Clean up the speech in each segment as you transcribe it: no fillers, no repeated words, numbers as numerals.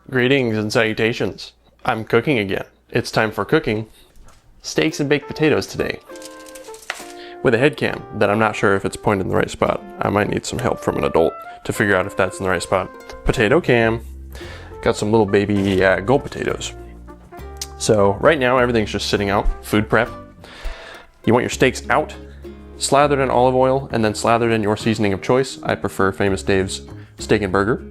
Greetings and salutations. I'm cooking again. It's time for cooking steaks and baked potatoes today with a head cam that I'm not sure if it's pointed in the right spot. I might need some help from an adult to figure out if that's in the right spot. Potato cam. Got some little baby gold potatoes. So right now everything's just sitting out, food prep. You want your steaks out, slathered in olive oil, and then slathered in your seasoning of choice. I prefer Famous Dave's Steak and Burger.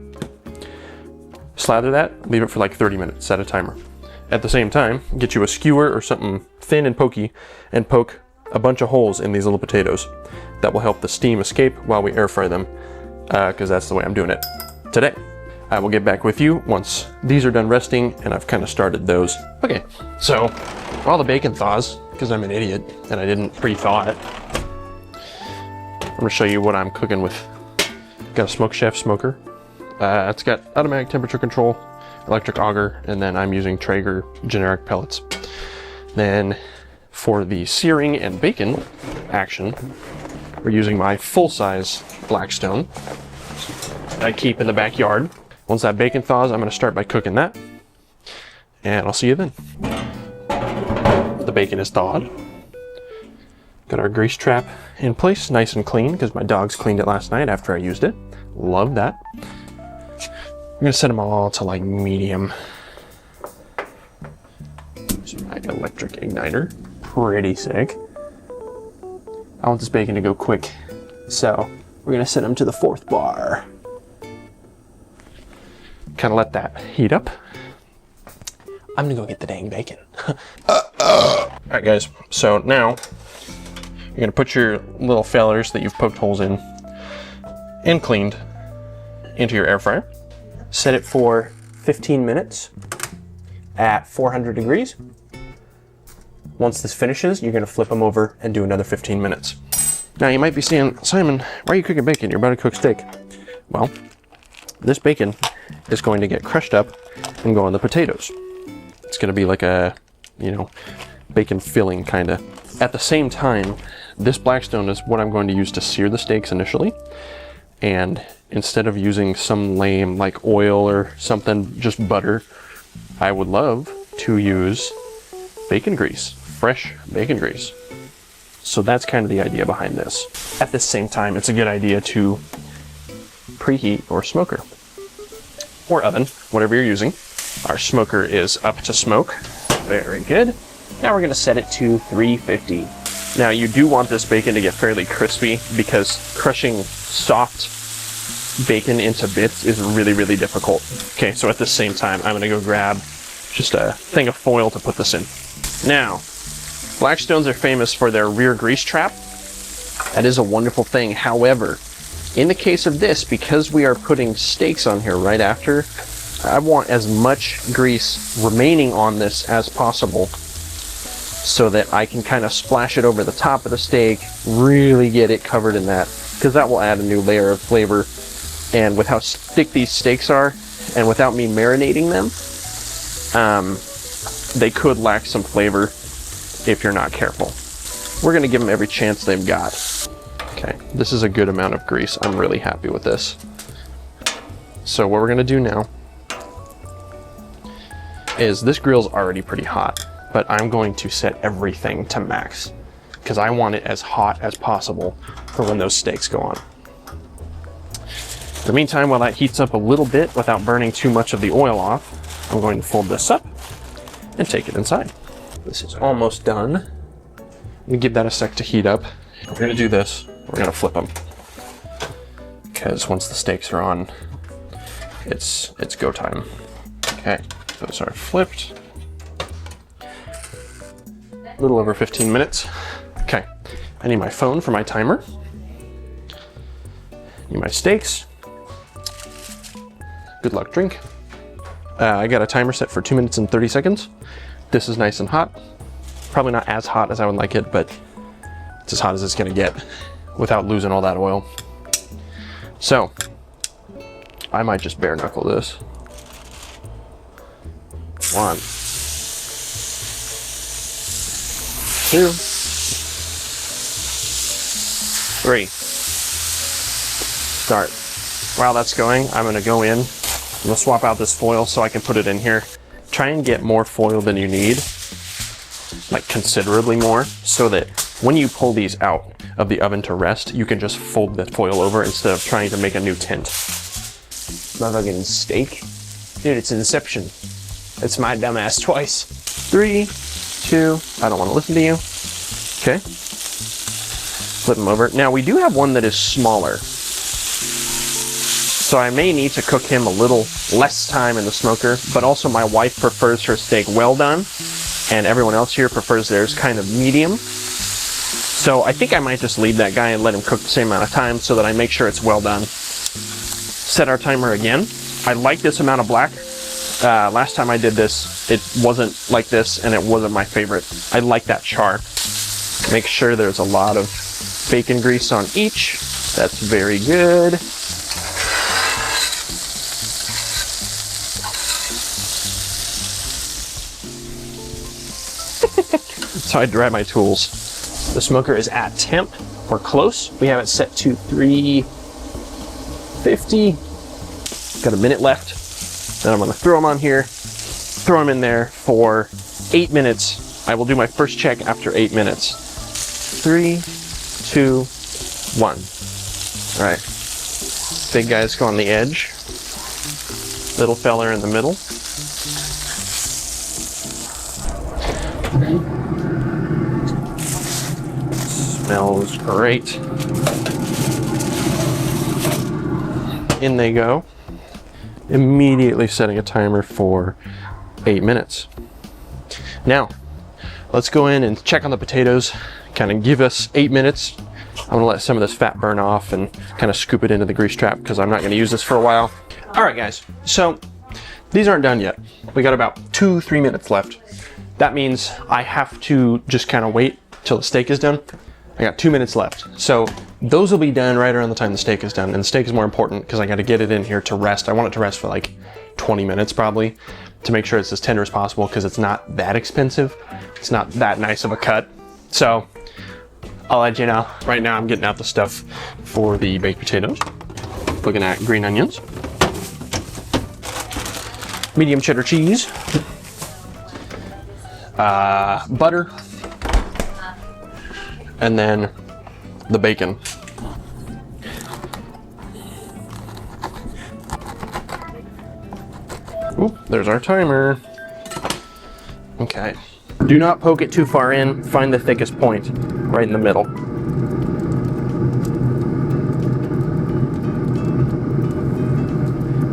Slather that, leave it for like 30 minutes, set a timer. At the same time, get you a skewer or something thin and pokey and poke a bunch of holes in these little potatoes. That will help the steam escape while we air fry them, because that's the way I'm doing it today. I will get back with you once these are done resting and I've kind of started those. Okay, so while the bacon thaws, because I'm an idiot and I didn't pre-thaw it, I'm gonna show you what I'm cooking with. Got a Smoke Chef smoker. It's got automatic temperature control, electric auger, and then I'm using Traeger generic pellets. Then for the searing and bacon action, we're using my full-size Blackstone that I keep in the backyard. Once that bacon thaws, I'm going to start by cooking that, and I'll see you then. The bacon is thawed. Got our grease trap in place, nice and clean, because my dogs cleaned it last night after I used it. Love that. I'm gonna set them all to like medium. Using my electric igniter. Pretty sick. I want this bacon to go quick, so we're gonna set them to the 4th bar. Kind of let that heat up. I'm gonna go get the dang bacon. Alright guys, so now you're gonna put your little fellers that you've poked holes in and cleaned into your air fryer. Set it for 15 minutes at 400 degrees. Once this finishes, you're gonna flip them over and do another 15 minutes. Now you might be saying, Simon, why are you cooking bacon? You're about to cook steak. Well, this bacon is going to get crushed up and go on the potatoes. It's gonna be like a, bacon filling kinda. At the same time, this Blackstone is what I'm going to use to sear the steaks initially. And instead of using some lame like oil or something, just butter, I would love to use bacon grease, fresh bacon grease. So that's kind of the idea behind this. At the same time, it's a good idea to preheat your smoker or oven, whatever you're using. Our smoker is up to smoke. Very good. Now we're gonna set it to 350. Now you do want this bacon to get fairly crispy because crushing soft bacon into bits is really, really difficult. Okay, so at the same time, I'm gonna go grab just a thing of foil to put this in. Now, Blackstones are famous for their rear grease trap. That is a wonderful thing. However, in the case of this, because we are putting steaks on here right after, I want as much grease remaining on this as possible so that I can kind of splash it over the top of the steak, really get it covered in that, because that will add a new layer of flavor. And with how thick these steaks are, and without me marinating them, they could lack some flavor if you're not careful. We're gonna give them every chance they've got. Okay, this is a good amount of grease. I'm really happy with this. So what we're gonna do now is, this grill's already pretty hot, but I'm going to set everything to max because I want it as hot as possible for when those steaks go on. In the meantime, while that heats up a little bit without burning too much of the oil off, I'm going to fold this up and take it inside. This is almost done. We give that a sec to heat up. We're gonna do this. We're gonna flip them because once the steaks are on, it's go time. Okay, those are flipped. A little over 15 minutes. Okay, I need my phone for my timer. Need my steaks. Good luck, drink. I got a timer set for 2 minutes and 30 seconds. This is nice and hot. Probably not as hot as I would like it, but it's as hot as it's gonna get without losing all that oil. So, I might just bare knuckle this. 1, 2, 3. Start. While that's going, I'm gonna go in gonna swap out this foil so I can put it in here. Try and get more foil than you need, like considerably more, so that when you pull these out of the oven to rest, you can just fold the foil over instead of trying to make a new tint. Motherfucking steak. Dude, it's Inception. It's my dumbass twice. 3, 2, I don't want to listen to you. Okay. Flip them over. Now we do have one that is smaller, so I may need to cook him a little less time in the smoker, but also my wife prefers her steak well done, and everyone else here prefers theirs kind of medium. So I think I might just leave that guy and let him cook the same amount of time so that I make sure it's well done. Set our timer again. I like this amount of black. Last time I did this, it wasn't like this, and it wasn't my favorite. I like that char. Make sure there's a lot of bacon grease on each. That's very good. So I dry my tools. The smoker is at temp. We're close. We have it set to 350. Got a minute left. Then I'm gonna throw them on here, throw them in there for 8 minutes. I will do my first check after 8 minutes. 3, 2, 1. All right. Big guys go on the edge. Little fella in the middle. Smells great. In they go. Immediately setting a timer for 8 minutes. Now, let's go in and check on the potatoes, kind of give us 8 minutes. I'm gonna let some of this fat burn off and kind of scoop it into the grease trap because I'm not gonna use this for a while. All right, guys, so these aren't done yet. We got about 2-3 minutes left. That means I have to just kind of wait till the steak is done. I got 2 minutes left. So those will be done right around the time the steak is done. And the steak is more important because I got to get it in here to rest. I want it to rest for like 20 minutes probably to make sure it's as tender as possible because it's not that expensive. It's not that nice of a cut. So I'll let you know. Right now I'm getting out the stuff for the baked potatoes. Looking at green onions, medium cheddar cheese, butter, and then the bacon. Oop, there's our timer. Okay. Do not poke it too far in. Find the thickest point right in the middle.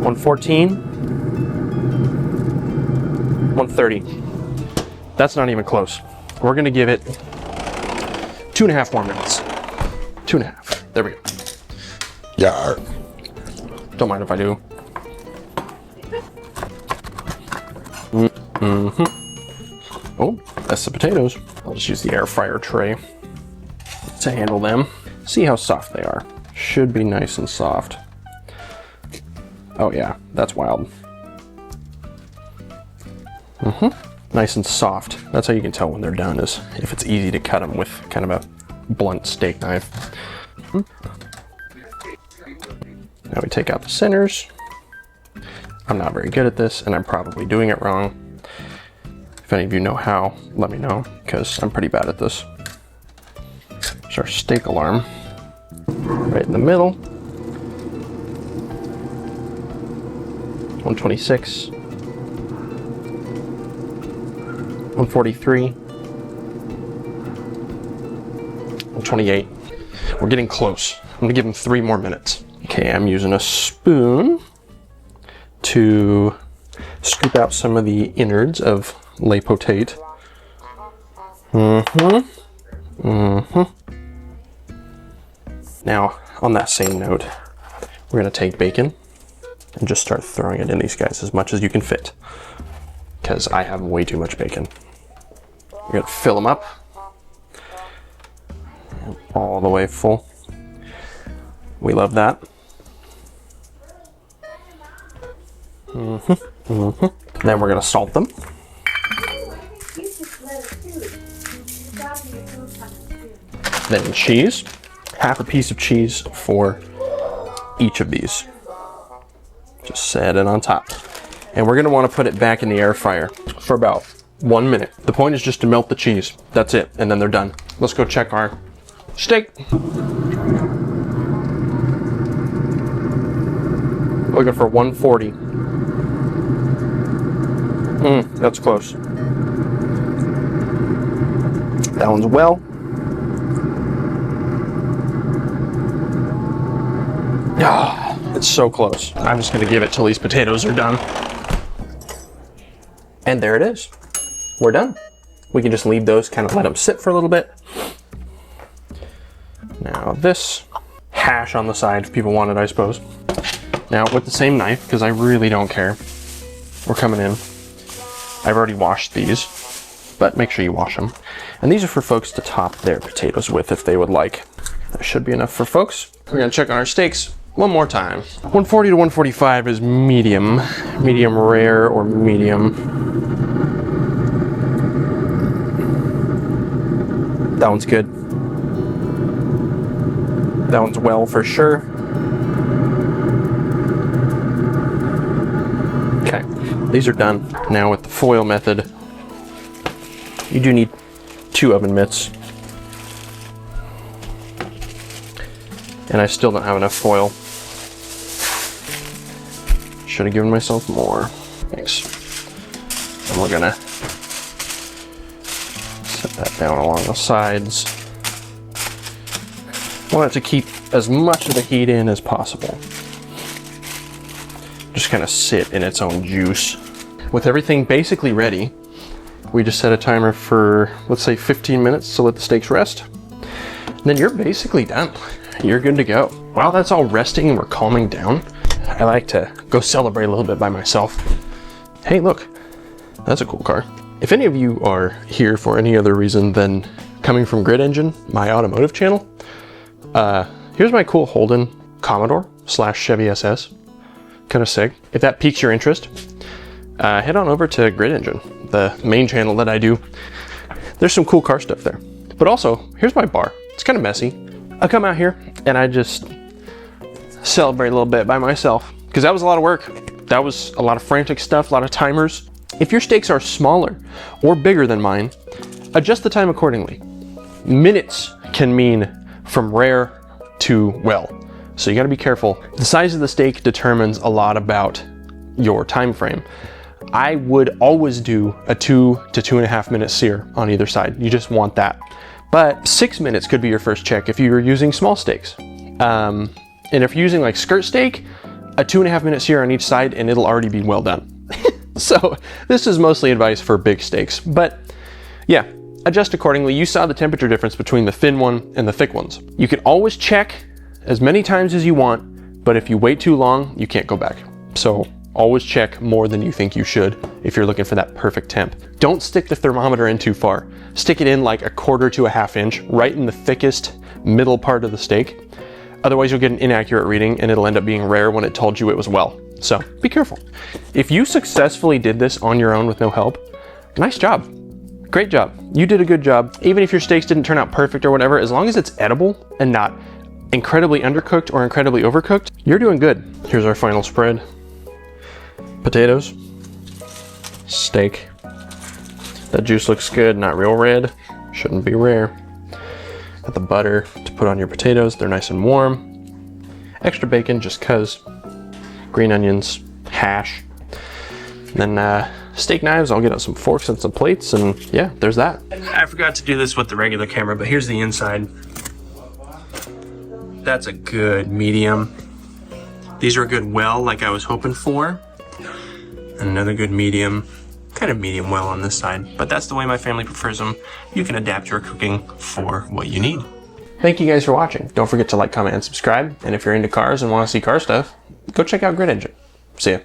$114, $130. That's not even close. We're gonna give it 2.5 more minutes. 2.5. There we go. Yeah. Don't mind if I do. Oh, that's the potatoes. I'll just use the air fryer tray to handle them. See how soft they are. Should be nice and soft. Oh yeah, that's wild. Nice and soft. That's how you can tell when they're done, is if it's easy to cut them with kind of a blunt steak knife. Now we take out the centers. I'm not very good at this, and I'm probably doing it wrong. If any of you know how, let me know, because I'm pretty bad at this. There's our steak alarm. Right in the middle. 126. 143. 128. We're getting close. I'm gonna give him 3 more minutes. Okay, I'm using a spoon to scoop out some of the innards of le potate. Now, on that same note, we're gonna take bacon and just start throwing it in these guys as much as you can fit, because I have way too much bacon. We're gonna fill them up all the way full. We love that. Then we're gonna salt them. Then cheese. Half a piece of cheese for each of these. Just set it on top. And we're gonna wanna put it back in the air fryer for about 1 minute. The point is just to melt the cheese. That's it, and then they're done. Let's go check our steak. Looking for 140. That's close. That one's well. Ah, it's so close. I'm just gonna give it till these potatoes are done. And there it is. We're done. We can just leave those, kind of let them sit for a little bit. Now this hash on the side, if people want it, I suppose. Now with the same knife, because I really don't care, we're coming in. I've already washed these, but make sure you wash them. And these are for folks to top their potatoes with if they would like. That should be enough for folks. We're gonna check on our steaks one more time. 140 to 145 is medium. Medium rare or medium. That one's good. That one's well for sure. Okay, these are done. Now with the foil method, you do need 2 oven mitts. And I still don't have enough foil. Should have given myself more. Thanks. And we're gonna set that down along the sides. I want it to keep as much of the heat in as possible. Just kind of sit in its own juice. With everything basically ready, we just set a timer for, let's say 15 minutes to let the steaks rest. And then you're basically done. You're good to go. While that's all resting and we're calming down, I like to go celebrate a little bit by myself. Hey, look, that's a cool car. If any of you are here for any other reason than coming from Grid Engine, my automotive channel, here's my cool Holden Commodore / Chevy SS. Kind of sick. If that piques your interest, head on over to Grid Engine, the main channel that I do. There's some cool car stuff there. But also, here's my bar. It's kind of messy. I come out here and I just celebrate a little bit by myself because that was a lot of work. That was a lot of frantic stuff, a lot of timers. If your steaks are smaller or bigger than mine, adjust the time accordingly. Minutes can mean from rare to well. So you gotta be careful. The size of the steak determines a lot about your time frame. I would always do a 2 to 2.5 minute sear on either side. You just want that. But 6 minutes could be your first check if you're using small steaks. And if you're using like skirt steak, a 2.5 minute sear on each side and it'll already be well done. So this is mostly advice for big steaks, but yeah, adjust accordingly. You saw the temperature difference between the thin one and the thick ones. You can always check as many times as you want, but if you wait too long, you can't go back. So always check more than you think you should if you're looking for that perfect temp. Don't stick the thermometer in too far. Stick it in like 1/4 to 1/2 inch, right in the thickest middle part of the steak. Otherwise you'll get an inaccurate reading and it'll end up being rare when it told you it was well. So be careful. If you successfully did this on your own with no help, nice job. Great job. You did a good job. Even if your steaks didn't turn out perfect or whatever, as long as it's edible and not incredibly undercooked or incredibly overcooked, you're doing good. Here's our final spread. Potatoes, steak. That juice looks good, not real red. Shouldn't be rare. Got the butter to put on your potatoes. They're nice and warm. Extra bacon just cause. Green onions, hash. And then steak knives, I'll get out some forks and some plates, and yeah, there's that. I forgot to do this with the regular camera, but here's the inside. That's a good medium. These are a good well, like I was hoping for. Another good medium, kind of medium well on this side, but that's the way my family prefers them. You can adapt your cooking for what you need. Thank you guys for watching. Don't forget to like, comment, and subscribe. And if you're into cars and want to see car stuff, go check out Grid Engine. See ya.